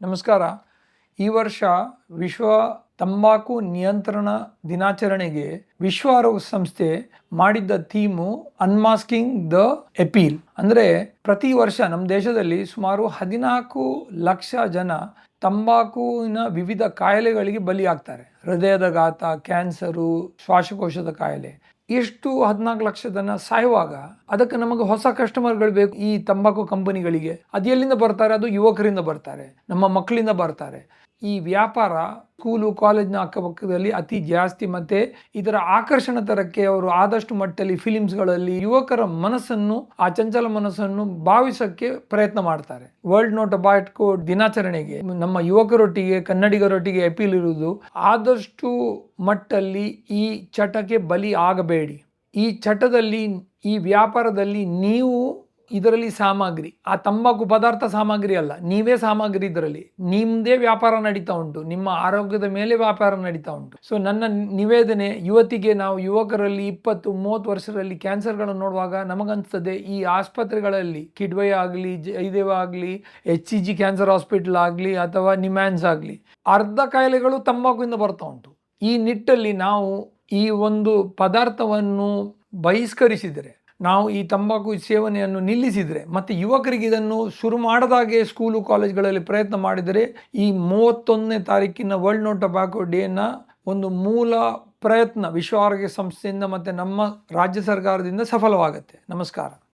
ನಮಸ್ಕಾರ. ಈ ವರ್ಷ ವಿಶ್ವ ತಂಬಾಕು ನಿಯಂತ್ರಣ ದಿನಾಚರಣೆಗೆ ವಿಶ್ವ ಆರೋಗ್ಯ ಸಂಸ್ಥೆ ಮಾಡಿದ್ದ ಥೀಮು ಅನ್ಮಾಸ್ಕಿಂಗ್ ದ ಎಪೀಲ್. ಅಂದರೆ ಪ್ರತಿ ವರ್ಷ ನಮ್ಮ ದೇಶದಲ್ಲಿ ಸುಮಾರು 14 ಲಕ್ಷ ಜನ ತಂಬಾಕುವಿನ ವಿವಿಧ ಕಾಯಿಲೆಗಳಿಗೆ ಬಲಿಯಾಗ್ತಾರೆ. ಹೃದಯದಾಘಾತ, ಕ್ಯಾನ್ಸರು, ಶ್ವಾಸಕೋಶದ ಕಾಯಿಲೆ. ಇಷ್ಟು 14 ಲಕ್ಷ ಜನ ಸಾಯುವಾಗ ಅದಕ್ಕೆ ನಮಗೆ ಹೊಸ ಕಸ್ಟಮರ್ಗಳು ಬೇಕು. ಈ ತಂಬಾಕು ಕಂಪನಿಗಳಿಗೆ ಅದು ಎಲ್ಲಿಂದ ಬರ್ತಾರೆ? ಅದು ಯುವಕರಿಂದ ಬರ್ತಾರೆ, ನಮ್ಮ ಮಕ್ಕಳಿಂದ ಬರ್ತಾರೆ. ಈ ವ್ಯಾಪಾರ ಸ್ಕೂಲು ಕಾಲೇಜ್ನ ಅಕ್ಕಪಕ್ಕದಲ್ಲಿ ಅತಿ ಜಾಸ್ತಿ. ಮತ್ತು ಇದರ ಆಕರ್ಷಣೆ ತರಕ್ಕೆ ಅವರು ಆದಷ್ಟು ಮಟ್ಟದಲ್ಲಿ ಫಿಲಿಮ್ಸ್ಗಳಲ್ಲಿ ಯುವಕರ ಮನಸ್ಸನ್ನು, ಆ ಚಂಚಲ ಮನಸ್ಸನ್ನು ಭಾವಿಸೋಕ್ಕೆ ಪ್ರಯತ್ನ ಮಾಡ್ತಾರೆ. ವರ್ಲ್ಡ್ ನೋ ಟೊಬ್ಯಾಕೋ ದಿನಾಚರಣೆಗೆ ನಮ್ಮ ಯುವಕರೊಟ್ಟಿಗೆ, ಕನ್ನಡಿಗರೊಟ್ಟಿಗೆ ಅಪೀಲ್ ಇರುವುದು, ಆದಷ್ಟು ಮಟ್ಟಲ್ಲಿ ಈ ಚಟಕ್ಕೆ ಬಲಿ ಆಗಬೇಡಿ. ಈ ಚಟದಲ್ಲಿ, ಈ ವ್ಯಾಪಾರದಲ್ಲಿ ನೀವು ಇದರಲ್ಲಿ ಸಾಮಗ್ರಿ, ಆ ತಂಬಾಕು ಪದಾರ್ಥ ಸಾಮಗ್ರಿ ಅಲ್ಲ, ನೀವೇ ಸಾಮಗ್ರಿ. ಇದರಲ್ಲಿ ನಿಮ್ಮದೇ ವ್ಯಾಪಾರ ನಡೀತಾ ಉಂಟು, ನಿಮ್ಮ ಆರೋಗ್ಯದ ಮೇಲೆ ವ್ಯಾಪಾರ ನಡೀತಾ ಉಂಟು. ಸೊ ನನ್ನ ನಿವೇದನೆ, ನಾವು ಯುವಕರಲ್ಲಿ 20-30 ವರ್ಷದಲ್ಲಿ ಕ್ಯಾನ್ಸರ್ಗಳನ್ನು ನೋಡುವಾಗ ನಮಗನ್ಸ್ತದೆ, ಈ ಆಸ್ಪತ್ರೆಗಳಲ್ಲಿ ಕಿಡ್ವೈ ಆಗಲಿ, ಜಯದೇವ ಆಗಲಿ, HCG ಕ್ಯಾನ್ಸರ್ ಹಾಸ್ಪಿಟಲ್ ಆಗಲಿ ಅಥವಾ ನಿಮ್ಯಾನ್ಸ್ ಆಗಲಿ, ಅರ್ಧ ಕಾಯಿಲೆಗಳು ತಂಬಾಕುವಿಂದ ಬರ್ತಾ ಉಂಟು. ಈ ನಿಟ್ಟಲ್ಲಿ ನಾವು ಈ ಒಂದು ಪದಾರ್ಥವನ್ನು ಬಹಿಷ್ಕರಿಸಿದರೆ, ನಾವು ಈ ತಂಬಾಕು ಸೇವನೆಯನ್ನು ನಿಲ್ಲಿಸಿದರೆ, ಮತ್ತು ಯುವಕರಿಗೆ ಇದನ್ನು ಶುರು ಮಾಡದಾಗೆ ಸ್ಕೂಲು ಕಾಲೇಜ್ಗಳಲ್ಲಿ ಪ್ರಯತ್ನ ಮಾಡಿದರೆ, ಈ 31ನೇ ತಾರೀಕಿನ ವರ್ಲ್ಡ್ ನೋ ಟೊಬ್ಯಾಕೋ ಡೇನ ಒಂದು ಮೂಲ ಪ್ರಯತ್ನ ವಿಶ್ವ ಆರೋಗ್ಯ ಸಂಸ್ಥೆಯಿಂದ ಮತ್ತು ನಮ್ಮ ರಾಜ್ಯ ಸರ್ಕಾರದಿಂದ ಸಫಲವಾಗುತ್ತೆ. ನಮಸ್ಕಾರ.